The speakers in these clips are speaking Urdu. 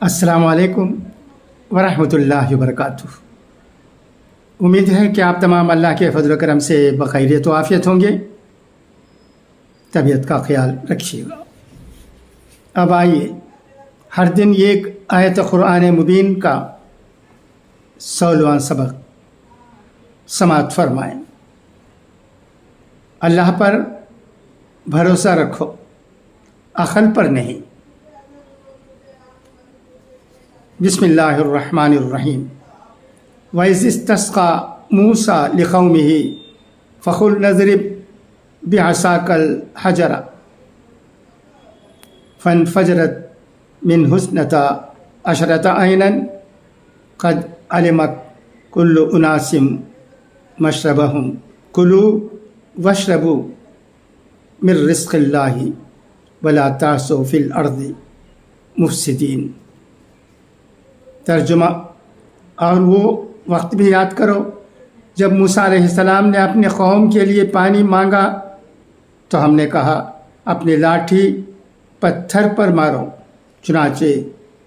السلام علیکم ورحمۃ اللہ وبرکاتہ۔ امید ہے کہ آپ تمام اللہ کے فضل و کرم سے بخیریت و عافیت ہوں گے۔ طبیعت کا خیال رکھیے گا۔ اب آئیے ہر دن ایک آیت قرآن مبین کا 16واں سبق سماعت فرمائیں۔ اللہ پر بھروسہ رکھو، عقل پر نہیں۔ بسم اللہ الرحمن الرحیم۔ وَإِذِ اسْتَسْقَىٰ مُوسَىٰ لِقَوْمِهِ فَقُلْنَا اضْرِبْ بِعَصَاكَ الْحَجَرَ فَانْفَجَرَتْ مِنْهُ اثْنَتَا عَشْرَةَ عَيْنًا قَدْ عَلِمَتْ كُلُّ أُنَاسٍ مَشْرَبَهُمْ كُلُوا وَاشْرَبُوا مِن رِّزْقِ اللَّهِ وَلَا تَعْثَوْا فِي الْأَرْضِ مُفْسِدِينَ۔ ترجمہ: اور وہ وقت بھی یاد کرو جب موسیٰ علیہ السلام نے اپنے قوم کے لیے پانی مانگا تو ہم نے کہا اپنی لاٹھی پتھر پر مارو، چنانچہ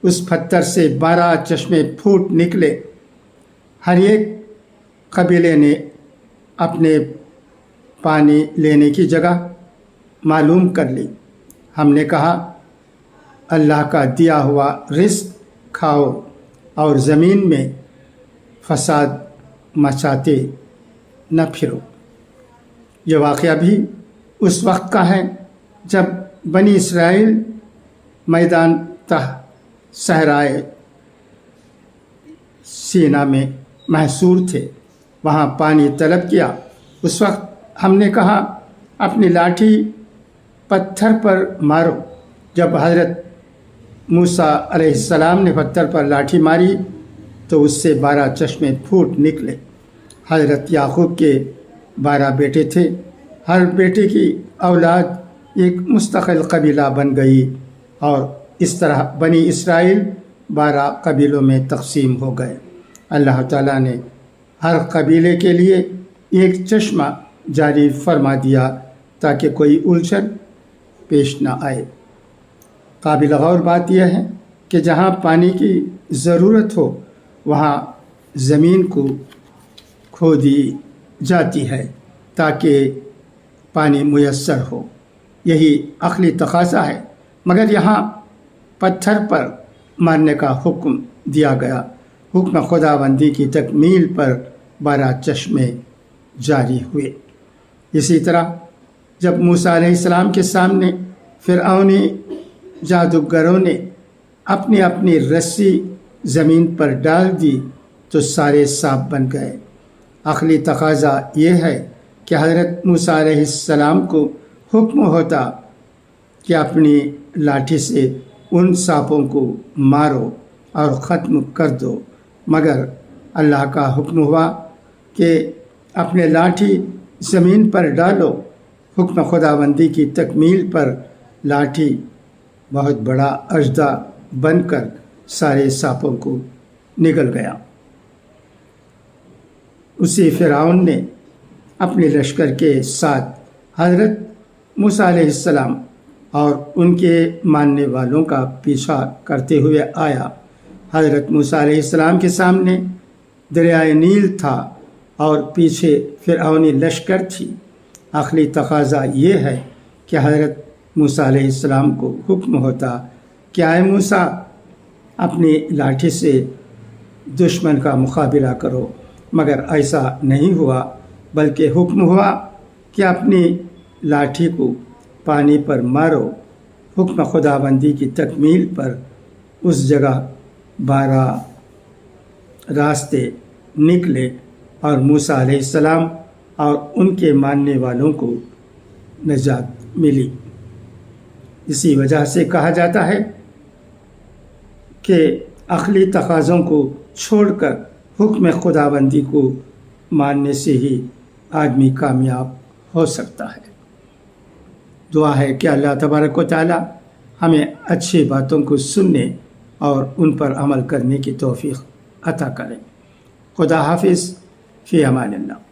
اس پتھر سے 12 چشمے پھوٹ نکلے۔ ہر ایک قبیلے نے اپنے پانی لینے کی جگہ معلوم کر لی۔ ہم نے کہا اللہ کا دیا ہوا رزق کھاؤ اور زمین میں فساد مچاتے نہ پھرو۔ یہ واقعہ بھی اس وقت کا ہے جب بنی اسرائیل میدان تہ صحرائے سینا میں محصور تھے، وہاں پانی طلب کیا۔ اس وقت ہم نے کہا اپنی لاٹھی پتھر پر مارو۔ جب حضرت موسیٰ علیہ السلام نے پتھر پر لاٹھی ماری تو اس سے 12 چشمے پھوٹ نکلے۔ حضرت یعقوب کے 12 بیٹے تھے، ہر بیٹے کی اولاد ایک مستقل قبیلہ بن گئی اور اس طرح بنی اسرائیل 12 قبیلوں میں تقسیم ہو گئے۔ اللہ تعالیٰ نے ہر قبیلے کے لیے ایک چشمہ جاری فرما دیا تاکہ کوئی الجھن پیش نہ آئے۔ قابل غور بات یہ ہے کہ جہاں پانی کی ضرورت ہو وہاں زمین کو کھودی جاتی ہے تاکہ پانی میسر ہو، یہی عقلی تقاضا ہے، مگر یہاں پتھر پر مارنے کا حکم دیا گیا۔ حکم خداوندی کی تکمیل پر 12 چشمے جاری ہوئے۔ اسی طرح جب موسیٰ علیہ السلام کے سامنے فرعونی جادوگروں نے اپنی اپنی رسی زمین پر ڈال دی تو سارے سانپ بن گئے۔ عقلی تقاضا یہ ہے کہ حضرت موسیٰ علیہ السلام کو حکم ہوتا کہ اپنی لاٹھی سے ان سانپوں کو مارو اور ختم کر دو، مگر اللہ کا حکم ہوا کہ اپنے لاٹھی زمین پر ڈالو۔ حکم خداوندی کی تکمیل پر لاٹھی بہت بڑا اژدھا بن کر سارے سانپوں کو نگل گیا۔ اسی فرعون نے اپنے لشکر کے ساتھ حضرت موسیٰ علیہ السلام اور ان کے ماننے والوں کا پیچھا کرتے ہوئے آیا۔ حضرت موسیٰ علیہ السلام کے سامنے دریائے نیل تھا اور پیچھے فرعونی لشکر تھی۔ عقلی تقاضا یہ ہے کہ حضرت موسیٰ علیہ السلام کو حکم ہوتا کہ اے موسیٰ اپنی لاٹھی سے دشمن کا مقابلہ کرو، مگر ایسا نہیں ہوا، بلکہ حکم ہوا کہ اپنی لاٹھی کو پانی پر مارو۔ حکم خداوندی کی تکمیل پر اس جگہ 12 راستے نکلے اور موسیٰ علیہ السلام اور ان کے ماننے والوں کو نجات ملی۔ اسی وجہ سے کہا جاتا ہے کہ عقلی تقاضوں کو چھوڑ کر حکم خداوندی کو ماننے سے ہی آدمی کامیاب ہو سکتا ہے۔ دعا ہے کہ اللہ تبارک و تعالی ہمیں اچھی باتوں کو سننے اور ان پر عمل کرنے کی توفیق عطا کرے۔ خدا حافظ، فی امان اللہ۔